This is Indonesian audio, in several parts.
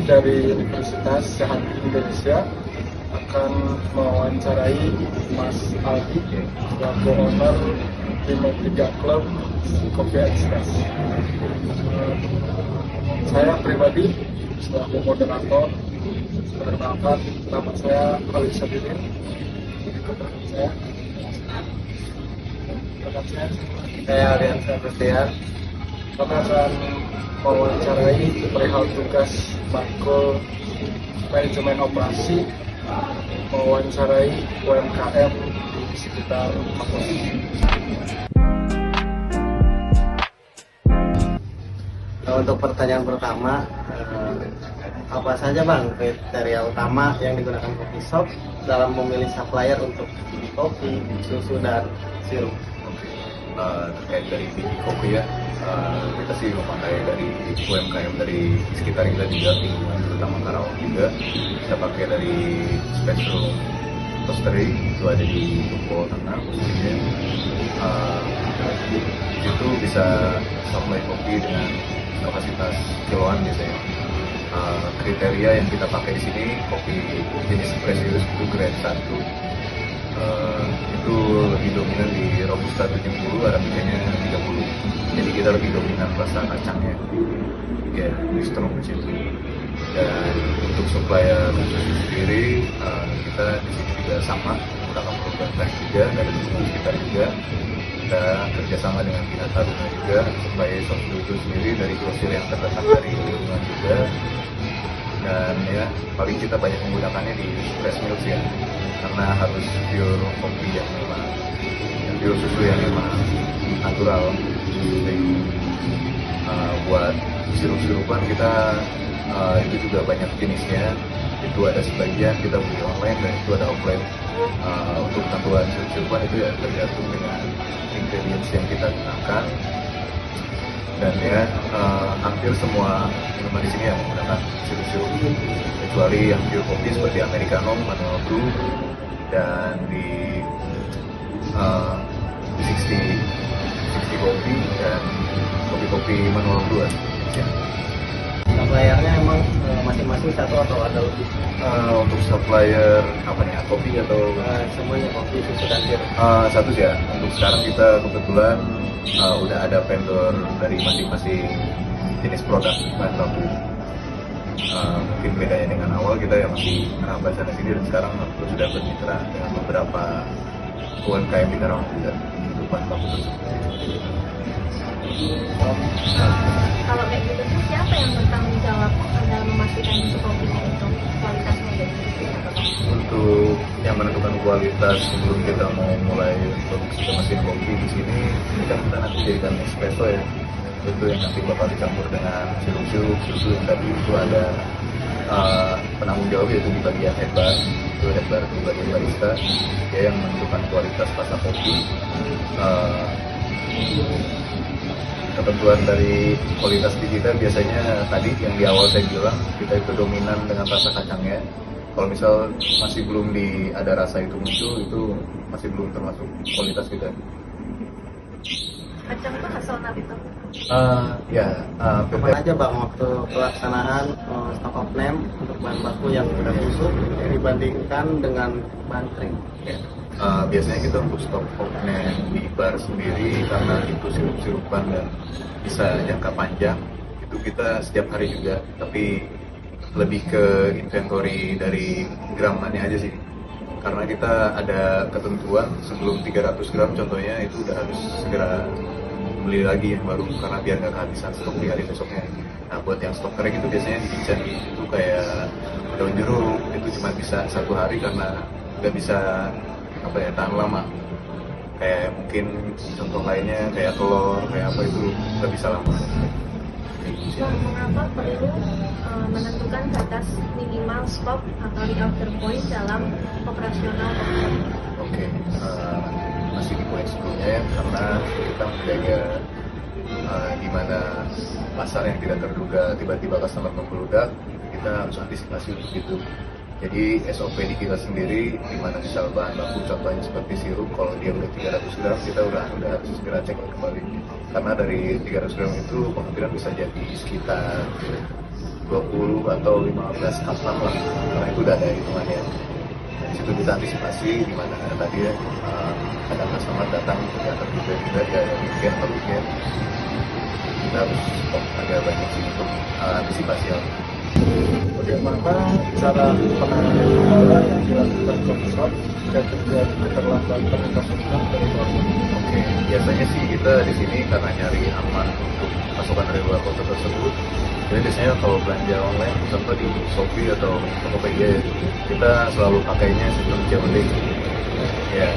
dari Universitas Sehat Indonesia akan mewawancarai Mas Aldi selaku owner tim 3 klub Coffee Express. Saya pribadi selaku moderator, perkenalkan nama saya Ali Sadirin. Saya Arian Sebastian. Kami akan mewawancarai perihal tugas makul manajemen operasi, mewawancarai UMKM di sekitar kampus. Untuk pertanyaan pertama, apa saja Bang kriteria utama yang digunakan coffee shop dalam memilih supplier untuk kopi, susu, dan sirup? Terkait dari biji kopi ya, kita sih memakai dari UMKM dari sekitar kita juga, lingkungan terutama Karawang juga. Kita pakai dari Spectrum Roastery, itu ada di Tumpul Tengah khususnya. Itu bisa supply kopi dengan kapasitas kiloan biasanya. Kriteria yang kita pakai di sini kopi jenis Precious itu grade 1. Itu lebih dominan di Robusta 70, Arabicanya 30. Jadi kita lebih dominan rasa kacangnya, ya lebih strong di situ. Dan untuk supplier susu sendiri, kita di sini juga sama menggunakan program test juga dari dukungan sekitar juga. Kita kerjasama dengan Pihak Taruna juga supaya soft susu sendiri dari grosir yang terdekat dari lingkungan juga. Dan ya paling kita banyak menggunakannya di fresh milk ya, karena harus pure kopi yang memang pure susu yang memang natural. Jadi buat sirup-sirupan kita itu juga banyak jenisnya. Itu ada sebagian kita beli online dan itu ada offline. Untuk ketentuan sirup-sirupan itu ya tergantung dengan ingredients yang kita gunakan. Dan ya hampir semua minuman di sini yang menggunakan sirup-sirup, kecuali yang pure kopi seperti Americano, manual brew, dan di 60 kopi dan kopi-kopi manual brew ya. Suppliernya emang masing-masing satu atau ada lebih? Untuk supplier apa nih, kopi atau semuanya kopi, susu, dan sirup? Satu sih ya. Untuk sekarang kita kebetulan udah ada vendor dari masing-masing jenis produk bahan baku. Mungkin bedanya dengan awal kita yang masih merambah sana sini, dan sekarang sudah bermitra dengan beberapa UMKM di Karawang juga untuk bahan baku tersebut. Kalau kayak gitu tuh siapa yang bertanggung jawab dalam memastikan itu kopinya itu kualitasnya dari Untuk yang menentukan kualitas sebelum kita mau mulai produksi mesin kopi di sini, ini kan kita nanti jadikan espresso ya. Itu yang nanti bakal dicampur dengan sirup-sirup, susu yang tadi itu ada penanggung jawab yaitu di bagian head bar. Itu head bar di bagian barista, dia yang menentukan kualitas rasa kopi. Ketentuan dari kualitas di kita biasanya tadi yang di awal saya bilang, kita itu dominan dengan rasa kacangnya. Kalau misal masih belum ada rasa itu muncul, itu masih belum termasuk kualitas kita. Kacang itu asal itu? Kapan aja Bang waktu pelaksanaan stock of name untuk bahan baku yang udah busuk dibandingkan dengan bahan kering? Biasanya kita untuk stok outnya di bar sendiri, karena itu sirup-sirupan dan bisa jangka panjang, itu kita setiap hari juga, tapi lebih ke inventory dari gramannya aja sih, karena kita ada ketentuan sebelum 300 gram contohnya itu udah harus segera beli lagi yang baru, karena biar nggak kehabisan stok di hari besoknya. Nah buat yang stok kering itu biasanya dicicil, itu kayak daun jeruk, itu cuma bisa 1 hari karena nggak bisa tahan lama. Kayak mungkin contoh lainnya kayak telur, kayak apa itu nggak bisa lama. Mengapa perlu menentukan batas minimal stok atau di order point dalam operasional kopi? Oke, masih di poin sebelumnya ya, karena kita menjaga di mana pasar yang tidak terduga tiba-tiba customer membludak, kita harus antisipasi untuk itu. Jadi SOP di kita sendiri, di mana misal bahan baku contohnya seperti sirup, kalau dia udah 300 gram, kita udah harus segera cek kembali. Karena dari 300 gram itu kemungkinan bisa jadi sekitar 20 atau 15 kapal lah, karena itu udah ada hitungannya. Dari situ kita antisipasi di mana tadi ya ada customer datang tidak terduga juga ya weekend atau weekend, kita harus stok agak banyak sih untuk antisipasi hal itu. Bagaimana cara penanganan kendala yang dilakukan coffee shop jika terjadi keterlambatan pasokan dari luar? Oke, biasanya sih kita di sini karena nyari aman untuk pasokan dari luar kota tersebut. Jadi biasanya kalau belanja online, contoh di Shopee atau Tokopedia, ya, kita selalu pakainya sistem COD. Ya.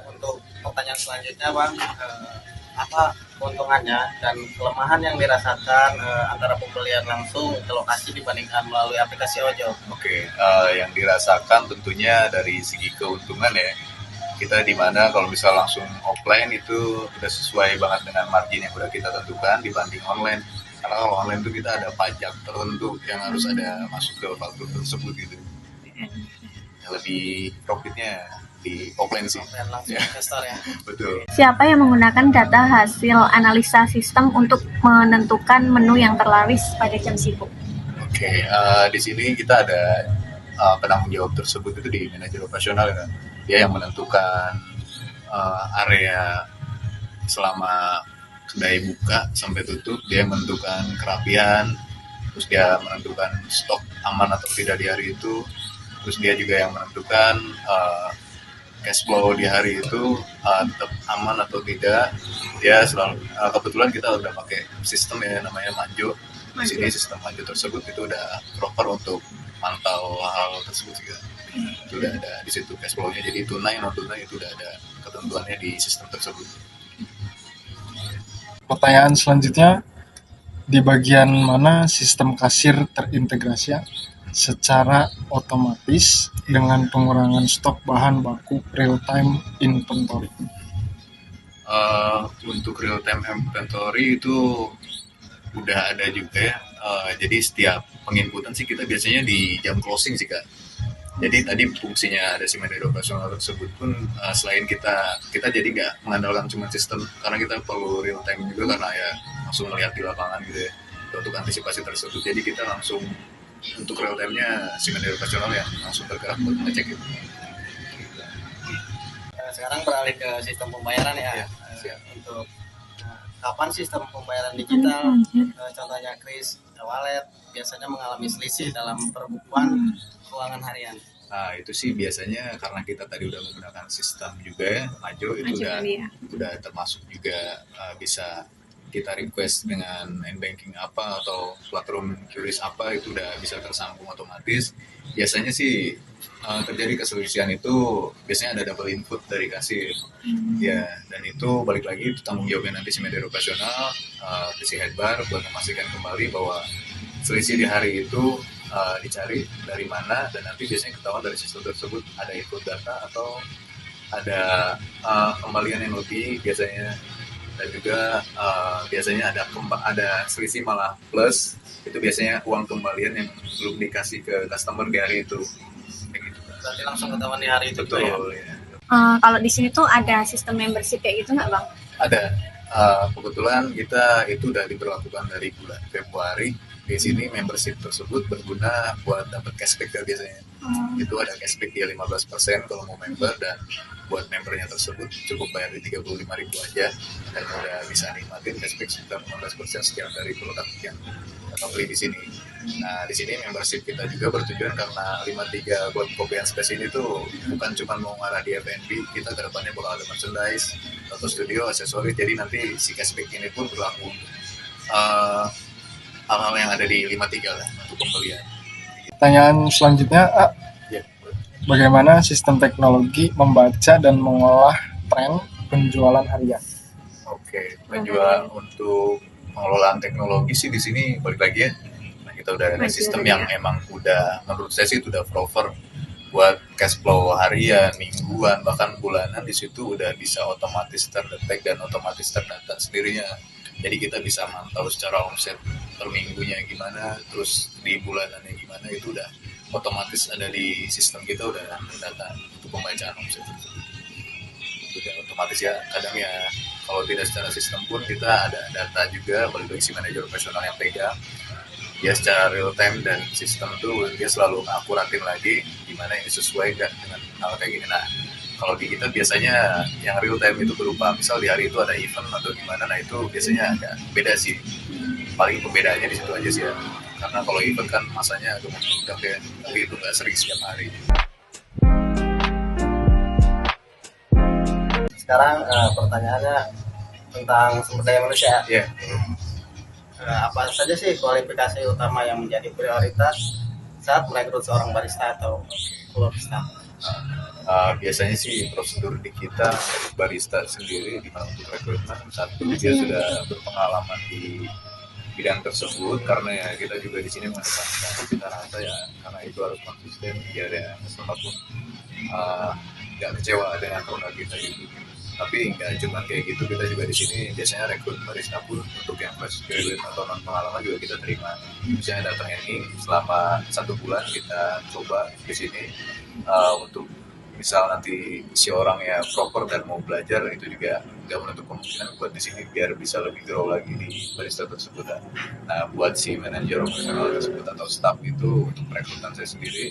Untuk pertanyaan selanjutnya Bang, apa keuntungannya dan kelemahan yang dirasakan antara pembelian langsung ke lokasi dibandingkan melalui aplikasi ojol? Oke, yang dirasakan tentunya dari segi keuntungan ya. Kita di mana kalau misal langsung offline itu udah sesuai banget dengan margin yang udah kita tentukan dibanding online. Karena kalau online itu kita ada pajak tertentu yang harus ada masuk ke faktur tersebut gitu. Lebih profitnya di offline sih. Dan langsung Ya, ke store ya. betul. Siapa yang menggunakan data hasil analisa sistem untuk menentukan menu yang terlaris pada jam sibuk? Oke, di sini kita ada penanggung jawab tersebut itu di manajer operasional ya. Dia yang menentukan area selama kedai buka sampai tutup, dia yang menentukan kerapian, terus dia menentukan stok aman atau tidak di hari itu, terus dia juga yang menentukan cash flow di hari itu tetap aman atau tidak. Dia selalu kebetulan kita udah pakai sistem ya namanya Manjo. Di sini sistem Manjo tersebut itu udah proper untuk mantau hal tersebut juga. Itu udah ada di situ cash flow-nya, jadi tunai non tunai itu udah ada ketentuannya di sistem tersebut. Pertanyaan selanjutnya, di bagian mana sistem kasir terintegrasi secara otomatis dengan pengurangan stok bahan baku real time inventory? Untuk real time inventory itu udah ada juga ya. Jadi setiap penginputan sih kita biasanya di jam closing sih Kak. Jadi tadi fungsinya ada si manajer operasional tersebut pun selain kita jadi nggak mengandalkan cuma sistem, karena kita perlu real time juga karena ya langsung melihat di lapangan gitu ya untuk antisipasi tersebut. Jadi kita langsung untuk real time-nya si manajer operasional yang langsung bergerak buat ngecek itu. Sekarang beralih ke sistem pembayaran ya. Ya, siap. Untuk kapan sistem pembayaran digital, contohnya Kris, wallet, biasanya mengalami selisih dalam perbukuan keuangan harian. Nah itu sih biasanya karena kita tadi udah menggunakan sistem juga ya, Majo itu udah termasuk juga bisa kita request dengan banking apa atau platform QRIS apa itu udah bisa tersambung otomatis. Biasanya sih terjadi keselisihan itu biasanya ada double input dari kasir ya, dan itu balik lagi itu tanggung jawabnya nanti si manajer operasional si headbar buat memastikan kembali bahwa selisih di hari itu dicari dari mana, dan nanti biasanya ketahuan dari sistem tersebut ada input data atau ada kembalian yang lebih biasanya, dan juga biasanya ada selisih malah plus, itu biasanya uang kembalian yang belum dikasih ke customer di hari itu. Begitu. Berarti langsung ketahuan di hari itu. Betul ya. Kalau di sini tuh ada sistem membership kayak gitu nggak Bang? Ada. Kebetulan kita itu udah diberlakukan dari bulan Februari. Di sini membership tersebut berguna buat dapat cashback ya biasanya. Itu ada cashback di 15% kalau mau member, dan buat membernya tersebut cukup bayar di 35.000 aja dan udah bisa nikmatin cashback sekitar 15% setiap dari produk yang kita beli di sini. Nah, di sini membership kita juga bertujuan karena 53 buat Kopi and Space ini tuh bukan cuma mau ngarah di F&B, kita ke depannya bakal ada merchandise, foto studio, aksesoris, jadi nanti si cashback ini pun berlaku untuk hal-hal yang ada di 53 lah untuk pembelian. Pertanyaan selanjutnya, Ya. bagaimana sistem teknologi membaca dan mengolah tren penjualan harian? Oke, penjualan untuk pengelolaan teknologi sih di sini balik lagi ya. Nah, kita udah ada sistem yang emang udah menurut saya sih udah proper buat cash flow harian, mingguan, bahkan bulanan. Di situ udah bisa otomatis terdetek dan otomatis terdata sendirinya. Jadi kita bisa mantau secara omset per minggunya gimana, terus di bulanannya gimana, itu udah otomatis ada di sistem kita, udah data untuk pembacaan omset tersebut. Udah otomatis ya. Kadang ya kalau tidak secara sistem pun kita ada data juga, balik lagi si manajer operasional yang pegang, dia secara real time dan sistem tuh dia selalu akuratin lagi gimana ini sesuai nggak dengan hal kayak gini. Nah kalau di kita biasanya yang real time itu berupa misal di hari itu ada event atau gimana, nah itu biasanya agak beda sih. Paling perbedaannya di situ aja sih ya. Karena kalau event kan masanya agak membludak ya, tapi itu nggak sering setiap hari. Sekarang pertanyaannya tentang sumber daya manusia. Iya. Apa saja sih kualifikasi utama yang menjadi prioritas saat merekrut seorang barista atau full staff? Biasanya sih prosedur di kita untuk barista sendiri di mana untuk rekrutmen, satu dia sudah berpengalaman di bidang tersebut, karena ya kita juga di sini mengedepankan cita rasa ya, karena itu harus konsisten biar ya siapapun nggak kecewa dengan produk kita gitu. Tapi nggak cuma kayak gitu, kita juga di sini biasanya rekrut barista pun untuk yang fresh graduate atau non pengalaman juga kita terima. Misalnya datang ini selama 1 bulan kita coba di sini untuk misal nanti si orang ya proper dan mau belajar, itu juga nggak menutup kemungkinan buat di sini biar bisa lebih grow lagi di barista tersebut. Nah buat si manajer operasional tersebut atau staff itu untuk perekrutan saya sendiri,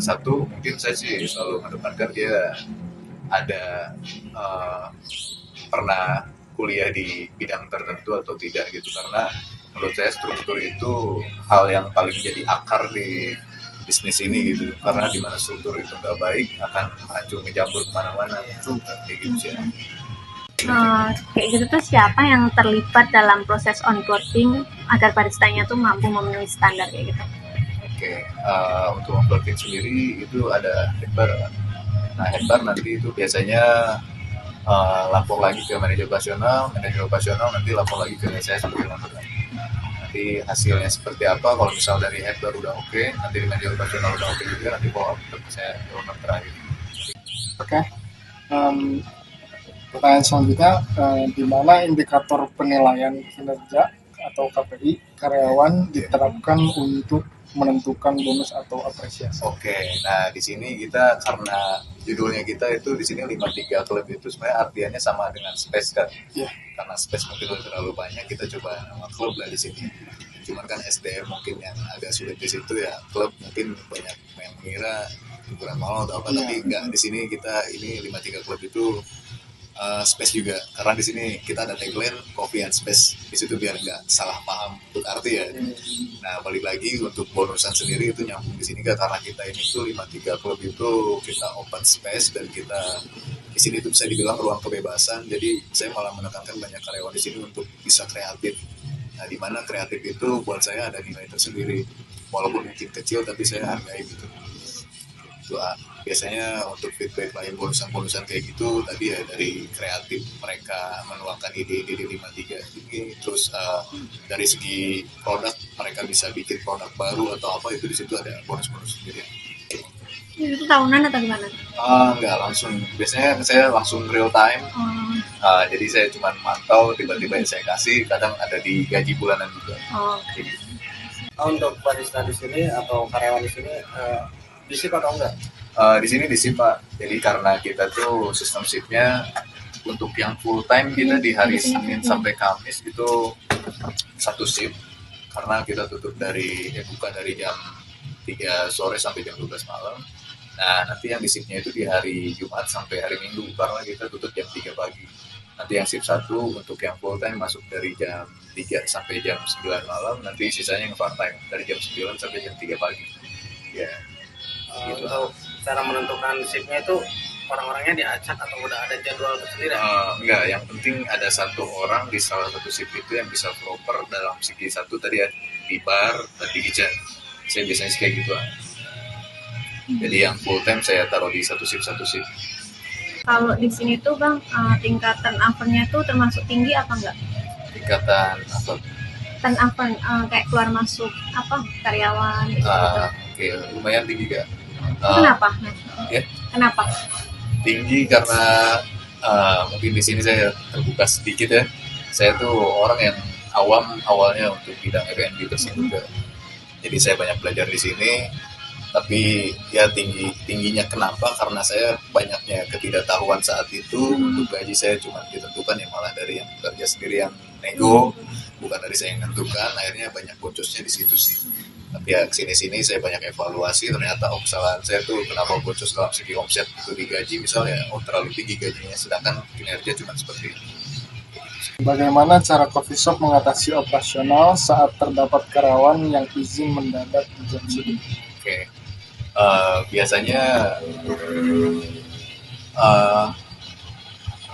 satu mungkin saya sih selalu mengedepankan dia ada pernah kuliah di bidang tertentu atau tidak gitu, karena menurut saya struktur itu hal yang paling jadi akar di bisnis ini gitu, karena di mana struktur itu nggak baik akan hancur menjambur kemana-mana kayak gitu sih. Kayak gitu tuh siapa yang terlibat dalam proses onboarding agar baristanya tuh mampu memenuhi standar kayak gitu? Oke, untuk onboarding sendiri itu ada headbar. Nah headbar nanti itu biasanya lapor lagi ke manajer operasional nanti lapor lagi ke saya sebagai owner. Nanti hasilnya seperti apa, kalau misal dari headbar udah oke, nanti di manajer operasional udah oke juga, nanti follow up ke saya di owner terakhir. Oke. Pertanyaan selanjutnya, di mana indikator penilaian kinerja atau KPI karyawan diterapkan untuk menentukan bonus atau apresiasi? Oke, nah di sini kita karena judulnya kita itu di sini 53 klub itu sebenarnya artiannya sama dengan space kan? Iya. Karena space mungkin terlalu banyak, kita coba nama klub lah di sini. Cuman kan SDM mungkin yang agak sulit di situ ya, klub mungkin banyak yang mengira kurang mau atau apa, tapi enggak, di sini kita ini 53 klub itu space juga, karena di sini kita ada tagline coffee and space di situ biar nggak salah paham untuk arti ya. Nah balik lagi untuk bonusan sendiri itu nyambung di sini kan, karena kita ini tuh 53 klub itu kita open space dan kita di sini itu bisa dibilang ruang kebebasan, jadi saya malah menekankan banyak karyawan di sini untuk bisa kreatif. Nah di mana kreatif itu buat saya ada nilai tersendiri, walaupun mungkin kecil tapi saya hargai gitu. Itu biasanya untuk feedback lain bonusan kayak gitu tadi ya dari kreatif mereka menuangkan ide-ide di 53 ini, terus dari segi produk mereka bisa bikin produk baru atau apa, itu di situ ada bonus-bonus sendiri. Itu tahunan atau gimana? Enggak langsung, biasanya saya langsung real time. Jadi saya cuma mantau, tiba-tiba yang saya kasih, kadang ada di gaji bulanan juga. Oke. Untuk barista di sini atau karyawan di sini disip atau enggak? Di sini disip Pak, jadi karena kita tuh sistem shiftnya untuk yang full time kita di hari Senin sampai Kamis itu 1 shift, karena kita tutup buka dari jam 3 sore sampai jam 12 malam. Nah nanti yang di shiftnya itu di hari Jumat sampai hari Minggu, karena kita tutup jam 3 pagi. Nanti yang shift 1 untuk yang full time masuk dari jam 3 sampai jam 9 malam, nanti sisanya yang part time dari jam 9 sampai jam 3 pagi ya. Gitu. Untuk cara menentukan shiftnya itu orang-orangnya diacak atau udah ada jadwal tersendiri? Enggak, yang penting ada satu orang di salah satu shift itu yang bisa proper dalam segi satu tadi ya, di bar dan di kitchen. Saya biasanya kayak gitu. Jadi yang full time saya taruh di satu shift. Kalau di sini tuh Bang, tingkat turnover-nya tuh termasuk tinggi apa enggak? Tingkatan apa? Turnover kayak keluar masuk karyawan gitu. Oke, lumayan tinggi Kak. Kenapa? Ya? Kenapa? Tinggi karena mungkin di sini saya terbuka sedikit ya. Saya tuh orang yang awam awalnya untuk bidang F&B tersebut ya. Jadi saya banyak belajar di sini, tapi ya tingginya kenapa, karena saya banyaknya ketidaktahuan saat itu. Untuk gaji saya cuma ditentukan ya malah dari yang bekerja sendiri yang nego, bukan dari saya yang menentukan. Akhirnya banyak boncosnya di situ sih. Tapi ya kesini-sini saya banyak evaluasi, ternyata kesalahan saya tuh kenapa boncos dalam segi omset itu di gaji misalnya, terlalu tinggi gajinya sedangkan kinerja cuma seperti ini. Bagaimana cara coffee shop mengatasi operasional saat terdapat karyawan yang izin mendadak di jam sibuk? Oke. Biasanya uh,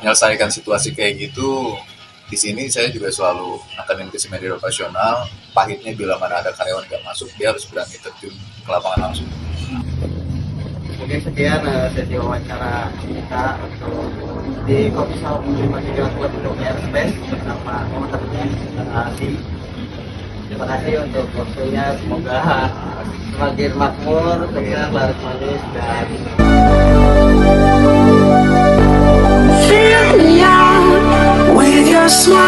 menyelesaikan situasi kayak gitu, di sini saya juga selalu nekenin ke si manajer operasional. Pahitnya bila mana ada karyawan nggak masuk, dia harus berani terjun ke lapangan langsung. Mungkin sekian sesi wawancara kita untuk di Coffee Shop 531 untuk Airspace bersama teman-temannya. Terima kasih untuk waktunya, semoga semakin makmur, sukses, laris manis, dan Fill me out with your smile.